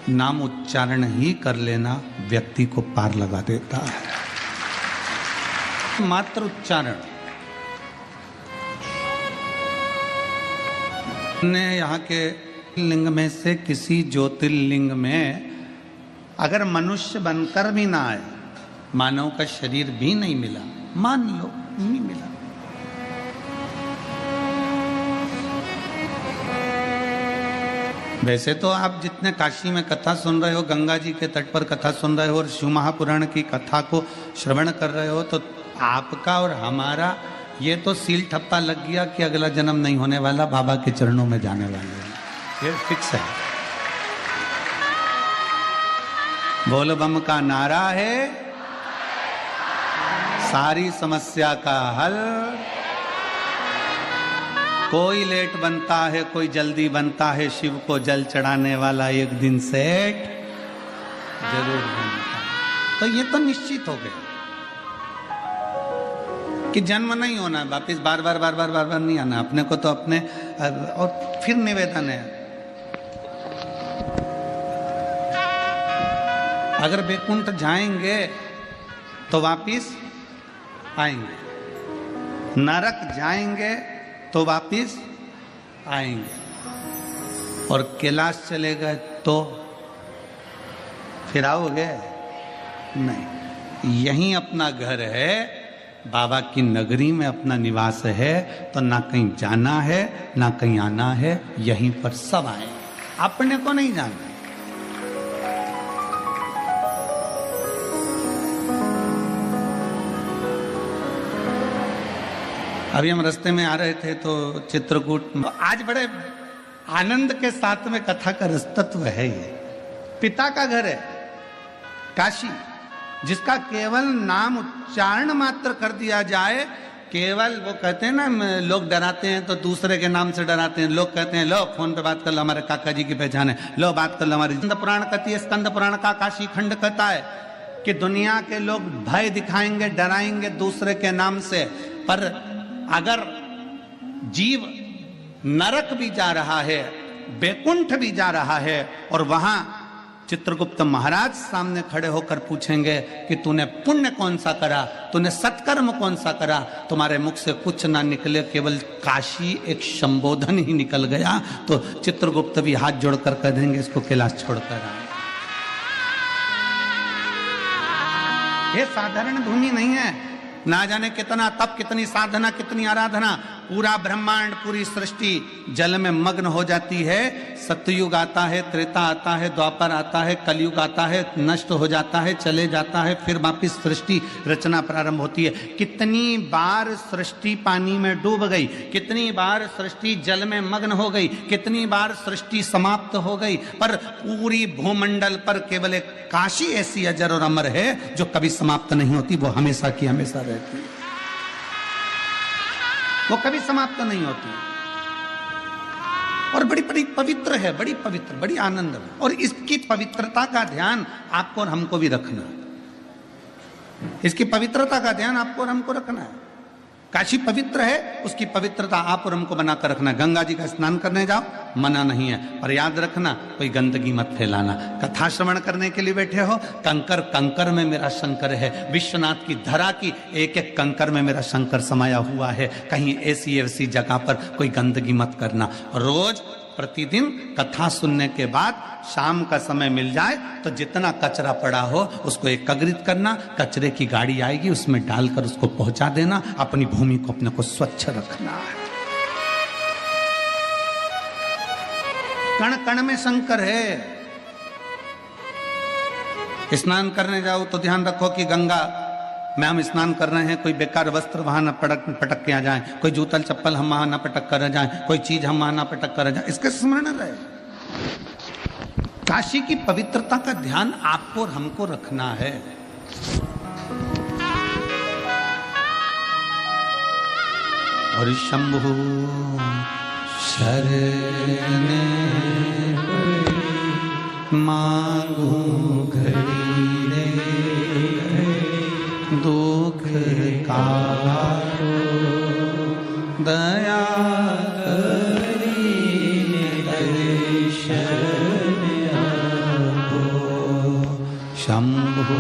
नाम उच्चारण ही कर लेना व्यक्ति को पार लगा देता है। मात्र उच्चारण ने यहाँ के लिंग में से किसी ज्योतिर्लिंग में अगर मनुष्य बनकर भी ना आए, मानव का शरीर भी नहीं मिला, मान लो नहीं मिला, वैसे तो आप जितने काशी में कथा सुन रहे हो, गंगा जी के तट पर कथा सुन रहे हो और शिव महापुराण की कथा को श्रवण कर रहे हो, तो आपका और हमारा ये तो सील ठप्पा लग गया कि अगला जन्म नहीं होने वाला, बाबा के चरणों में जाने वाले हैं, ये फिक्स है। बोल बम का नारा है, सारी समस्या का हल। कोई लेट बनता है, कोई जल्दी बनता है, शिव को जल चढ़ाने वाला एक दिन सेठ जरूर बनता है। तो ये तो निश्चित हो गया कि जन्म नहीं होना, वापिस बार बार बार बार बार बार नहीं आना अपने को। तो अपने और फिर निवेदन है, अगर बैकुंठ जाएंगे तो वापिस आएंगे, नरक जाएंगे तो वापिस आएंगे, और कैलाश चले गए तो फिर आओगे नहीं। यहीं अपना घर है, बाबा की नगरी में अपना निवास है, तो ना कहीं जाना है ना कहीं आना है, यहीं पर सब आए, अपने को नहीं जाना। अभी हम रास्ते में आ रहे थे तो चित्रकूट, आज बड़े आनंद के साथ में कथा का रसतत्व है। ये पिता का घर है काशी, जिसका केवल नाम उच्चारण मात्र कर दिया जाए, केवल वो कहते हैं ना, लोग डराते हैं तो दूसरे के नाम से डराते हैं। लोग कहते हैं लो फोन पे बात कर लो, हमारे काका जी की पहचान है, लो बात कर लो हमारी। स्कंद पुराण कहती है, स्कंद पुराण का काशी खंड कहता है कि दुनिया के लोग भय दिखाएंगे, डराएंगे दूसरे के नाम से, पर अगर जीव नरक भी जा रहा है, बैकुंठ भी जा रहा है, और वहां चित्रगुप्त महाराज सामने खड़े होकर पूछेंगे कि तूने पुण्य कौन सा करा, तूने सत्कर्म कौन सा करा, तुम्हारे मुख से कुछ ना निकले, केवल काशी एक संबोधन ही निकल गया, तो चित्रगुप्त भी हाथ जोड़कर कह देंगे इसको कैलाश छोड़कर आ। ये साधारण भूमि नहीं है, ना जाने कितना तप, कितनी साधना, कितनी आराधना, पूरा ब्रह्मांड, पूरी सृष्टि जल में मग्न हो जाती है। सतयुग आता है, त्रेता आता है, द्वापर आता है, कलयुग आता है, नष्ट हो जाता है, चले जाता है, फिर वापिस सृष्टि रचना प्रारंभ होती है। कितनी बार सृष्टि पानी में डूब गई, कितनी बार सृष्टि जल में मग्न हो गई, कितनी बार सृष्टि समाप्त हो गई, पर पूरी भूमंडल पर केवल एक काशी ऐसी अजर और अमर है जो कभी समाप्त नहीं होती, वो हमेशा की हमेशा रहती है, वो कभी समाप्त नहीं होती, और बड़ी बड़ी पवित्र है, बड़ी पवित्र, बड़ी आनंद है। और इसकी पवित्रता का ध्यान आपको और हमको भी रखना है, इसकी पवित्रता का ध्यान आपको और हमको रखना है। काशी पवित्र है, उसकी पवित्रता आप और हमको बनाकर रखना। गंगा जी का स्नान करने जाओ, मना नहीं है, पर याद रखना कोई गंदगी मत फैलाना। कथा श्रवण करने के लिए बैठे हो, कंकर कंकर में मेरा शंकर है, विश्वनाथ की धरा की एक एक कंकर में मेरा शंकर समाया हुआ है, कहीं ऐसी जगह पर कोई गंदगी मत करना। रोज प्रतिदिन कथा सुनने के बाद शाम का समय मिल जाए तो जितना कचरा पड़ा हो उसको एकत्रित करना, कचरे की गाड़ी आएगी उसमें डालकर उसको पहुंचा देना, अपनी भूमि को अपने को स्वच्छ रखना है। कण कण में शंकर है। स्नान करने जाओ तो ध्यान रखो कि गंगा में हम स्नान कर रहे हैं, कोई बेकार वस्त्र वहां न पटक के आ जाए, कोई जूतल चप्पल हम वहां न पटक कर जाए, कोई चीज हम वहां न पटक कर जाए, इसका स्मरण रहे। काशी की पवित्रता का ध्यान आपको और हमको रखना है। और शंभु शरण मांगू घड़ी रे, दुख काटो दया करी दर्शन शंभु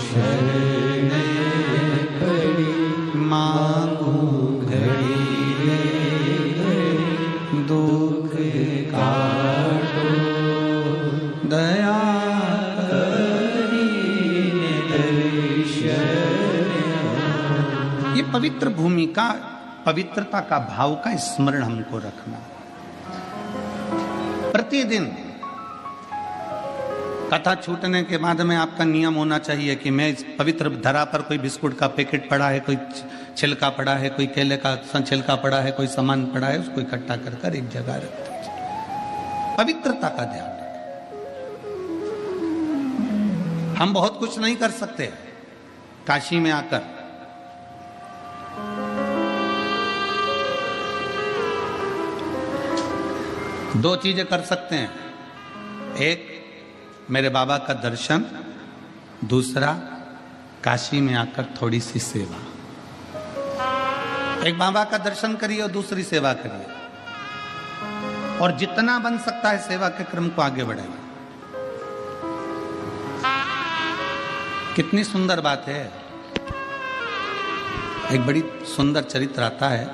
शरण घड़ी मांगू घड़ी दुख काटो दया ये पवित्र भूमि का, पवित्रता का भाव का स्मरण हमको रखना। प्रतिदिन कथा छूटने के बाद में आपका नियम होना चाहिए कि मैं इस पवित्र धरा पर कोई बिस्कुट का पैकेट पड़ा है, कोई छिलका पड़ा है, कोई केले का छिलका पड़ा है, कोई सामान पड़ा है, उसको इकट्ठा कर कर एक जगह रख दीजिए। पवित्रता का ध्यान रखें। हम बहुत कुछ नहीं कर सकते काशी में आकर। दो चीजें कर सकते हैं, एक मेरे बाबा का दर्शन, दूसरा काशी में आकर थोड़ी सी सेवा। एक बाबा का दर्शन करिए और दूसरी सेवा करिए, और जितना बन सकता है सेवा के क्रम को आगे बढ़ाइए। कितनी सुंदर बात है। एक बड़ी सुंदर चरित्र आता है।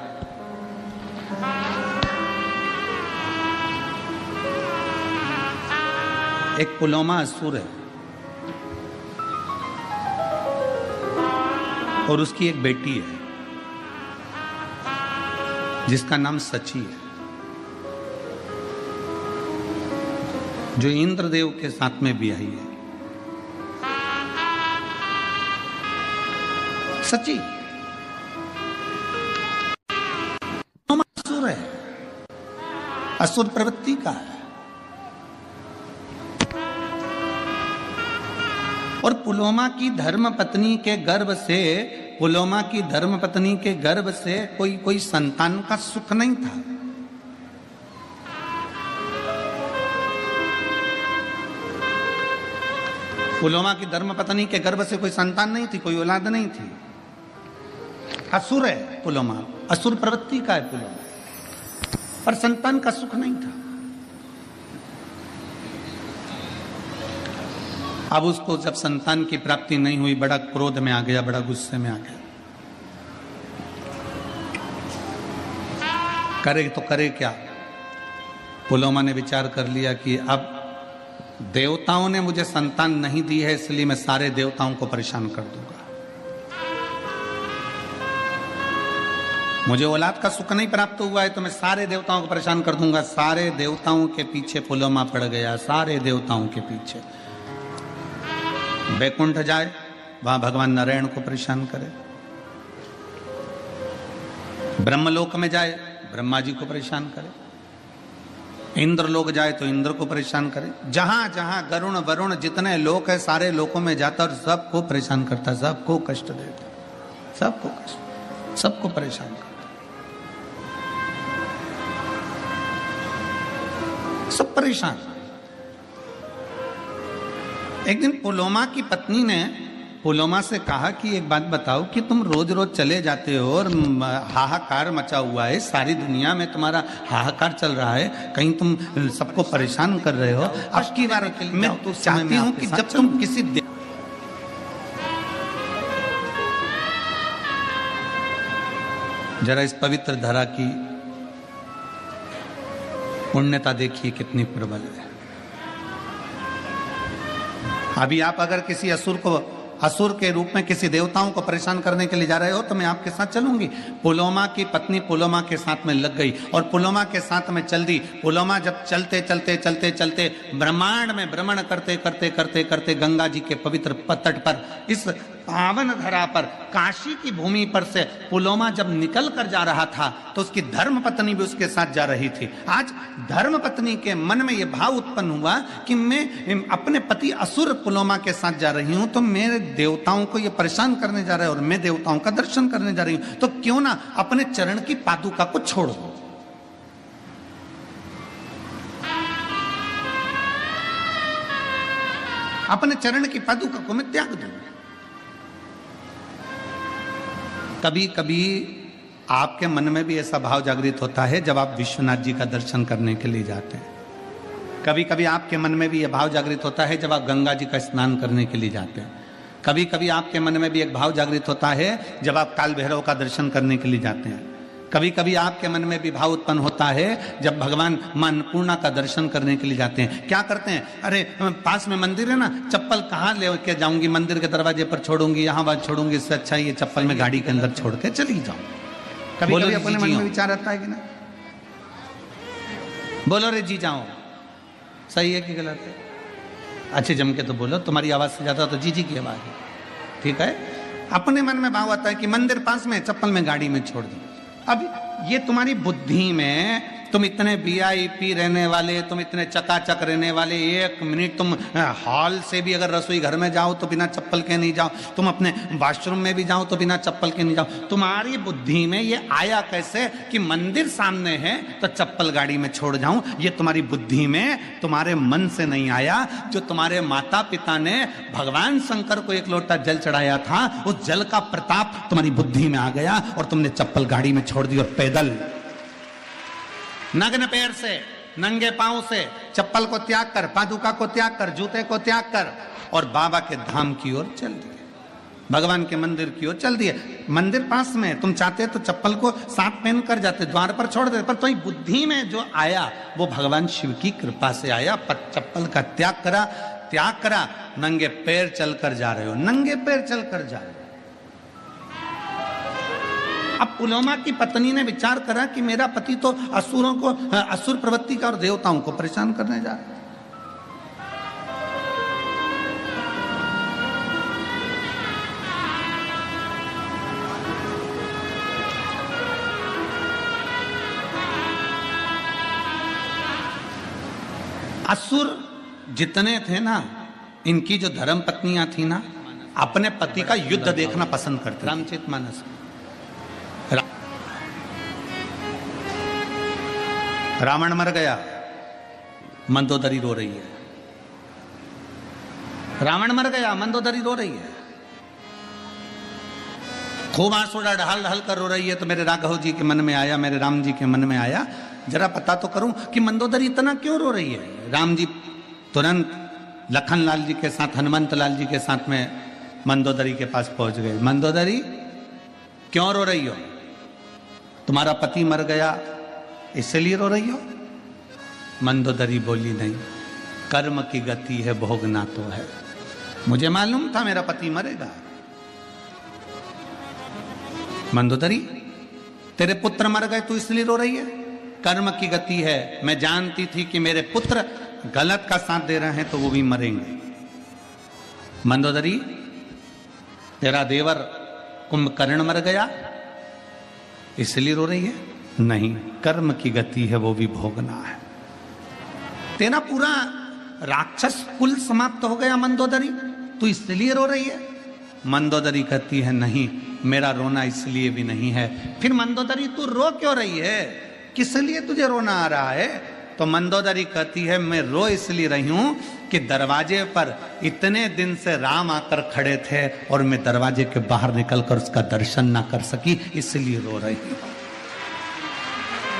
एक पुलोमा असुर है और उसकी एक बेटी है जिसका नाम सची है, जो इंद्रदेव के साथ में ब्याही है। सची असुर है, असुर प्रवृत्ति का है। और पुलोमा की धर्म पत्नी के गर्भ से, पुलोमा की धर्म पत्नी के गर्भ से कोई संतान का सुख नहीं था। पुलोमा की धर्म पत्नी के गर्भ से कोई संतान नहीं थी, कोई औलाद नहीं थी। असुर है पुलोमा, असुर प्रवृत्ति का है पुलोमा, पर संतान का सुख नहीं था। अब उसको जब संतान की प्राप्ति नहीं हुई, बड़ा क्रोध में आ गया, बड़ा गुस्से में आ गया। करे तो करे क्या? पुलोमा ने विचार कर लिया कि अब देवताओं ने मुझे संतान नहीं दी है, इसलिए मैं सारे देवताओं को परेशान कर दूंगा। मुझे औलाद का सुख नहीं प्राप्त हुआ है तो मैं सारे देवताओं को परेशान कर दूंगा। सारे देवताओं के पीछे पुलोमा पड़ गया, सारे देवताओं के पीछे। बैकुंठ जाए, वहां भगवान नारायण को परेशान करे। ब्रह्मलोक में जाए, ब्रह्मा जी को परेशान करे। इंद्र लोक जाए तो इंद्र को परेशान करे। जहां जहां गरुण वरुण जितने लोक है, सारे लोकों में जाता और सबको परेशान करता, सबको कष्ट देता, सबको कष्ट, सबको परेशान करता, सब परेशान। एक दिन पुलोमा की पत्नी ने पुलोमा से कहा कि एक बात बताओ कि तुम रोज रोज चले जाते हो और हाहाकार मचा हुआ है, सारी दुनिया में तुम्हारा हाहाकार चल रहा है, कहीं तुम सबको परेशान कर रहे हो। अब की बार मैं तो चाहती हूं कि जब तुम किसी जरा इस पवित्र धरा की पुण्यता देखिए कितनी प्रबल है। अभी आप अगर किसी असुर के रूप में किसी देवताओं को परेशान करने के लिए जा रहे हो तो मैं आपके साथ चलूंगी। पुलोमा की पत्नी पुलोमा के साथ में लग गई और पुलोमा के साथ में चल दी। पुलोमा जब चलते चलते चलते चलते ब्रह्मांड में भ्रमण करते करते करते करते गंगा जी के पवित्र तट पर, इस पावन धरा पर, काशी की भूमि पर से पुलोमा जब निकल कर जा रहा था तो उसकी धर्म पत्नी भी उसके साथ जा रही थी। आज धर्म पत्नी के मन में यह भाव उत्पन्न हुआ कि मैं अपने पति असुर पुलोमा के साथ जा रही हूं तो मेरे देवताओं को यह परेशान करने जा रहा है और मैं देवताओं का दर्शन करने जा रही हूं, तो क्यों ना अपने चरण की पादुका को छोड़ दो। अपने चरण की पादुका को मैं त्याग दूं। कभी कभी आपके मन में भी ऐसा भाव जागृत होता है जब आप विश्वनाथ जी का दर्शन करने के लिए जाते हैं। कभी कभी आपके मन में भी यह भाव जागृत होता है जब आप गंगा जी का स्नान करने के लिए जाते हैं। कभी कभी आपके मन में भी एक भाव जागृत होता है जब आप काल भैरव का दर्शन करने के लिए जाते हैं। कभी कभी आपके मन में भी भाव उत्पन्न होता है जब भगवान मां अन्नपूर्णा का दर्शन करने के लिए जाते हैं। क्या करते हैं, अरे पास में मंदिर है ना, चप्पल कहाँ लेके जाऊंगी, मंदिर के दरवाजे पर छोड़ूंगी, यहाँ बात छोड़ूंगी, इससे अच्छा ये चप्पल में गाड़ी के अंदर छोड़ के चली जाऊं। कभी कभी अपने मन में विचार आता है कि ना, बोलो रे जी जाओ, सही है कि गलत है? अच्छे जम के तो बोलो, तुम्हारी आवाज से ज्यादा तो जी की आवाज है, ठीक है? अपने मन में भाव आता है कि मंदिर पास में, चप्पल में गाड़ी में छोड़ दो। अब ये तुम्हारी बुद्धि में, तुम इतने वीआईपी रहने वाले, तुम इतने चकाचक रहने वाले, एक मिनट तुम हॉल से भी अगर रसोई घर में जाओ तो बिना चप्पल के नहीं जाओ, तुम अपने वॉशरूम में भी जाओ तो बिना चप्पल के नहीं जाओ। तुम्हारी बुद्धि में ये आया कैसे कि मंदिर सामने है तो चप्पल गाड़ी में छोड़ जाऊं? ये तुम्हारी बुद्धि में, तुम्हारे मन से नहीं आया। जो तुम्हारे माता पिता ने भगवान शंकर को एक लोटा जल चढ़ाया था, उस जल का प्रताप तुम्हारी बुद्धि में आ गया और तुमने चप्पल गाड़ी में छोड़ दी और पैदल नग्न पैर से, नंगे पांव से, चप्पल को त्याग कर, पादुका को त्याग कर, जूते को त्याग कर और बाबा के धाम की ओर चल दिए, भगवान के मंदिर की ओर चल दिए। मंदिर पास में, तुम चाहते तो चप्पल को साथ पहन कर जाते, द्वार पर छोड़ देते, पर तुम्हारी बुद्धि में जो आया वो भगवान शिव की कृपा से आया। पर चप्पल का त्याग करा, नंगे पैर चलकर जा रहे हो, नंगे पैर चलकर जा रहे हो। अब पुलोमा की पत्नी ने विचार करा कि मेरा पति तो असुरों को, असुर प्रवृत्ति का और देवताओं को परेशान करने जा रहा है। असुर जितने थे ना, इनकी जो धर्म पत्नियां थी ना, अपने पति का युद्ध देखना पसंद करते। रामचरितमानस रावण मर गया, मंदोदरी रो रही है। रावण मर गया, मंदोदरी रो रही है, खूब आंसू ढाल ढाल कर रो रही है। तो मेरे राघव जी के मन में आया, मेरे राम जी के मन में आया, जरा पता तो करूं कि मंदोदरी इतना क्यों रो रही है। राम जी तुरंत लखन लाल जी के साथ, हनुमंत लाल जी के साथ में मंदोदरी के पास पहुंच गए। मंदोदरी क्यों रो रही हो? तुम्हारा पति मर गया इसलिए रो रही हो? मंदोदरी बोली, नहीं, कर्म की गति है, भोगना तो है। मुझे मालूम था मेरा पति मरेगा। मंदोदरी, तेरे पुत्र मर गए तू इसलिए रो रही है? कर्म की गति है, मैं जानती थी कि मेरे पुत्र गलत का साथ दे रहे हैं तो वो भी मरेंगे। मंदोदरी, तेरा देवर कुंभकर्ण मर गया इसलिए रो रही है? नहीं, कर्म की गति है, वो भी भोगना है। तेरा पूरा राक्षस कुल समाप्त हो गया मंदोदरी, तू इसलिए रो रही है? मंदोदरी कहती है, नहीं, मेरा रोना इसलिए भी नहीं है। फिर मंदोदरी, तू रो क्यों रही है? किस लिए तुझे रोना आ रहा है? तो मंदोदरी कहती है, मैं रो इसलिए रही हूं कि दरवाजे पर इतने दिन से राम आकर खड़े थे और मैं दरवाजे के बाहर निकलकर उसका दर्शन ना कर सकी, इसलिए रो रही हूं।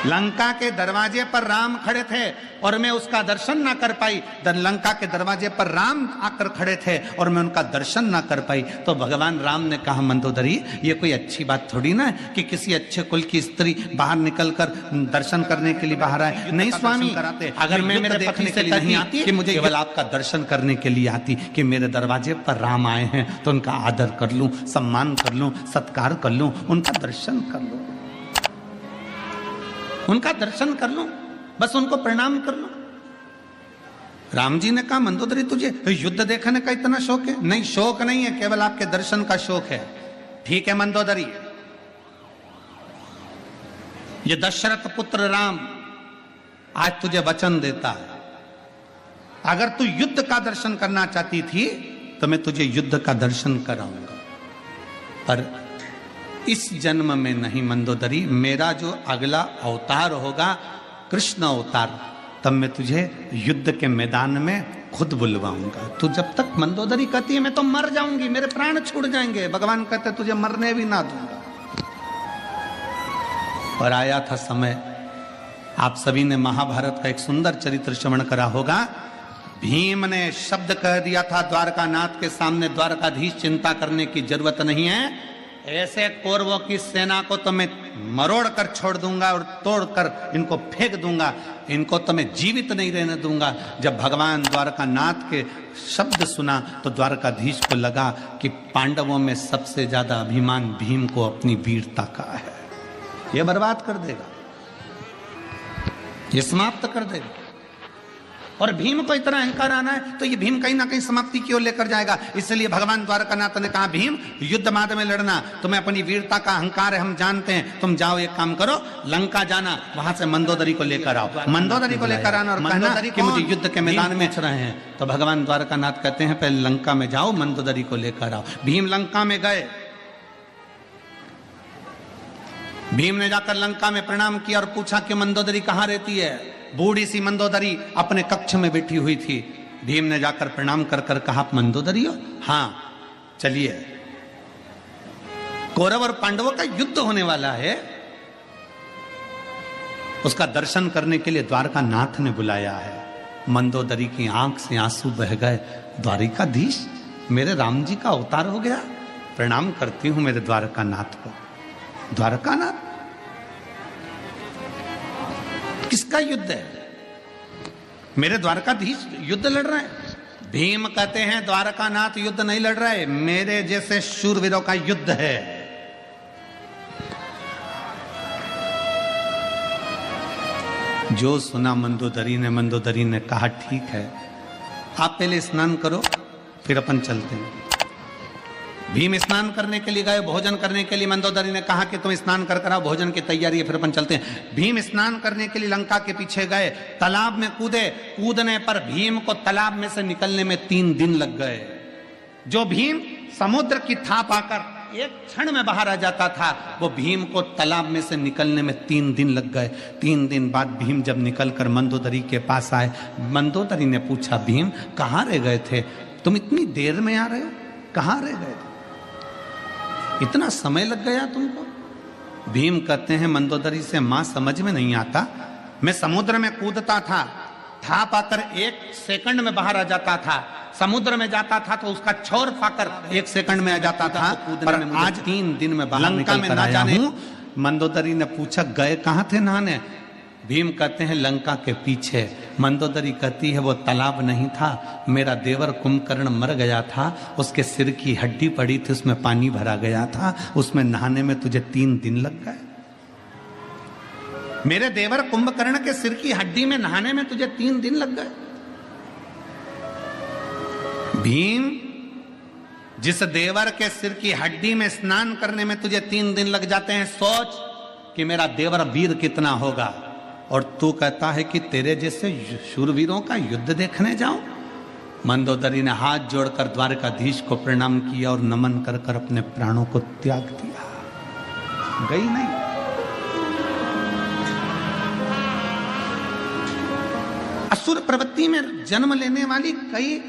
लंका के दरवाजे पर राम खड़े थे और मैं उसका दर्शन ना कर पाई। लंका के दरवाजे पर राम आकर खड़े थे और मैं उनका दर्शन ना कर पाई। तो भगवान राम ने कहा, मंदोदरी, ये कोई अच्छी बात थोड़ी ना कि किसी अच्छे कुल की स्त्री बाहर निकलकर दर्शन करने के लिए बाहर आए। नहीं स्वामी, अगर मैं मेरे पति से नहीं आती कि मुझे केवल आपका दर्शन करने के लिए आती कि मेरे दरवाजे पर राम आए हैं तो उनका आदर कर लूं, सम्मान कर लूं, सत्कार कर लूं, उनका दर्शन कर लूं, उनका दर्शन कर लो, बस उनको प्रणाम कर लो। राम जी ने कहा, मंदोदरी, तुझे युद्ध देखने का इतना शौक है? नहीं, शौक नहीं है, केवल आपके दर्शन का शौक है। ठीक है मंदोदरी, ये दशरथ पुत्र राम आज तुझे वचन देता है, अगर तू युद्ध का दर्शन करना चाहती थी तो मैं तुझे युद्ध का दर्शन कराऊंगा, पर इस जन्म में नहीं मंदोदरी। मेरा जो अगला अवतार होगा, कृष्ण अवतार, तब मैं तुझे युद्ध के मैदान में खुद बुलवाऊंगा। तू जब तक, मंदोदरी कहती है, मैं तो मर जाऊंगी, मेरे प्राण छूट जाएंगे। भगवान कहते, तुझे मरने भी ना दूंगा। पर आया था समय आप सभी ने महाभारत का एक सुंदर चरित्र श्रवण करा होगा। भीम ने शब्द कह दिया था द्वारकानाथ के सामने, द्वारकाधीश चिंता करने की जरूरत नहीं है, ऐसे कौरवों की सेना को तो मैं मरोड़ कर छोड़ दूंगा और तोड़कर इनको फेंक दूंगा, इनको तो मैं जीवित नहीं रहने दूंगा। जब भगवान द्वारकानाथ के शब्द सुना तो द्वारकाधीश को लगा कि पांडवों में सबसे ज्यादा अभिमान भीम को अपनी वीरता का है, ये बर्बाद कर देगा, ये समाप्त कर देगा। और भीम को इतना अहंकार आना है तो ये भीम कहीं ना कहीं समाप्ति की ओर लेकर जाएगा। इसलिए भगवान द्वारकानाथ ने कहा, भीम युद्ध मार्ग में लड़ना, तुम्हें अपनी वीरता का अहंकार है, हम जानते हैं, तुम जाओ एक काम करो, लंका जाना, वहां से मंदोदरी को लेकर आओ, मंदोदरी को लेकर आना और कहना कि मुझे युद्ध के मैदान में पूछ रहे हैं। तो भगवान द्वारकानाथ कहते हैं पहले लंका में जाओ, मंदोदरी को लेकर आओ। भीम लंका में गए, भीम ने जाकर लंका में प्रणाम किया और पूछा कि मंदोदरी कहां रहती है। बूढ़ी सी मंदोदरी अपने कक्ष में बैठी हुई थी। भीम ने जाकर प्रणाम कर कर कहा, मंदोदरी हो? हाँ, चलिए, कौरव और पांडवों का युद्ध होने वाला है, उसका दर्शन करने के लिए द्वारकानाथ ने बुलाया है। मंदोदरी की आंख से आंसू बह गए। द्वारिकाधीश, मेरे राम जी का अवतार हो गया, प्रणाम करती हूं मेरे द्वारकानाथ को। द्वारकानाथ किसका युद्ध है? मेरे द्वारकाधीश युद्ध लड़ रहे हैं। भीम कहते हैं द्वारकानाथ युद्ध नहीं लड़ रहे, मेरे जैसे शूरवीरों का युद्ध है। जो सुना मंदोदरी ने कहा, ठीक है, आप पहले स्नान करो, फिर अपन चलते हैं। भीम स्नान करने के लिए गए, भोजन करने के लिए। मंदोदरी ने कहा कि तुम स्नान कर कर आओ, भोजन की तैयारी है, फिर अपन चलते हैं। भीम स्नान करने के लिए लंका के पीछे गए, तालाब में कूदे। कूदने पर भीम को तालाब में से निकलने में 3 दिन लग गए। जो भीम समुद्र की थाप आकर एक क्षण में बाहर आ जाता था, वो भीम को तालाब में से निकलने में 3 दिन लग गए। 3 दिन बाद भीम जब निकलकर मंदोदरी के पास आए, मंदोदरी ने पूछा, भीम कहाँ रह गए थे? तुम इतनी देर में आ रहे हो, कहाँ रह गए थे? इतना समय लग गया तुमको? भीम कहते हैं मंदोदरी से, मां समझ में नहीं आता, मैं समुद्र में कूदता था, थाप आकर 1 सेकंड में बाहर आ जाता था, समुद्र में जाता था तो उसका छोर पाकर 1 सेकंड में आ जाता था, पर आज 3 दिन में बाहर निकल कर आया हूं। मंदोदरी ने पूछा, गए कहां थे नहाने? भीम कहते हैं लंका के पीछे। मंदोदरी कहती है वो तालाब नहीं था, मेरा देवर कुंभकर्ण मर गया था, उसके सिर की हड्डी पड़ी थी, उसमें पानी भरा गया था, उसमें नहाने में तुझे 3 दिन लग गए। मेरे देवर कुंभकर्ण के सिर की हड्डी में नहाने में तुझे 3 दिन लग गए। भीम, जिस देवर के सिर की हड्डी में स्नान करने में तुझे 3 दिन लग जाते हैं, सोच कि मेरा देवर वीर कितना होगा। और तू कहता है कि तेरे जैसे शूरवीरों का युद्ध देखने जाऊं? मंदोदरी ने हाथ जोड़कर द्वारकाधीश को प्रणाम किया और नमन कर कर अपने प्राणों को त्याग दिया। गई नहीं। असुर प्रवृत्ति में जन्म लेने वाली कई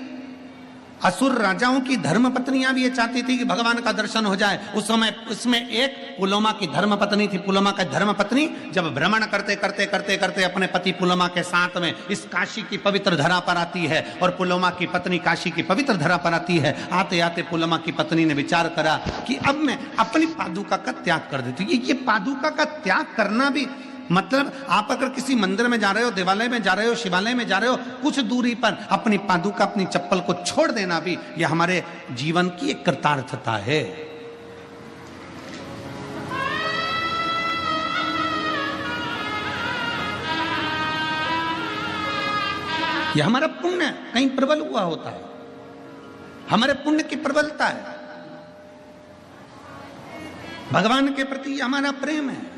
असुर राजाओं की धर्म पत्नियां भी ये चाहती थी कि भगवान का दर्शन हो जाए। उस समय इसमें एक पुलोमा की धर्म पत्नी थी। पुलोमा की धर्म पत्नी जब भ्रमण करते करते करते करते अपने पति पुलोमा के साथ में इस काशी की पवित्र धरा पर आती है और पुलोमा की पत्नी काशी की पवित्र धरा पर आती है। आते आते पुलोमा की पत्नी ने विचार करा कि अब मैं अपनी पादुका का त्याग कर देती हूँ। ये पादुका का त्याग करना भी मतलब, आप अगर किसी मंदिर में जा रहे हो, देवालय में जा रहे हो, शिवालय में जा रहे हो, कुछ दूरी पर अपनी पादुका, अपनी चप्पल को छोड़ देना भी यह हमारे जीवन की एक कृतार्थता है। यह हमारा पुण्य कहीं प्रबल हुआ होता है, हमारे पुण्य की प्रबलता है। भगवान के प्रति हमारा प्रेम है।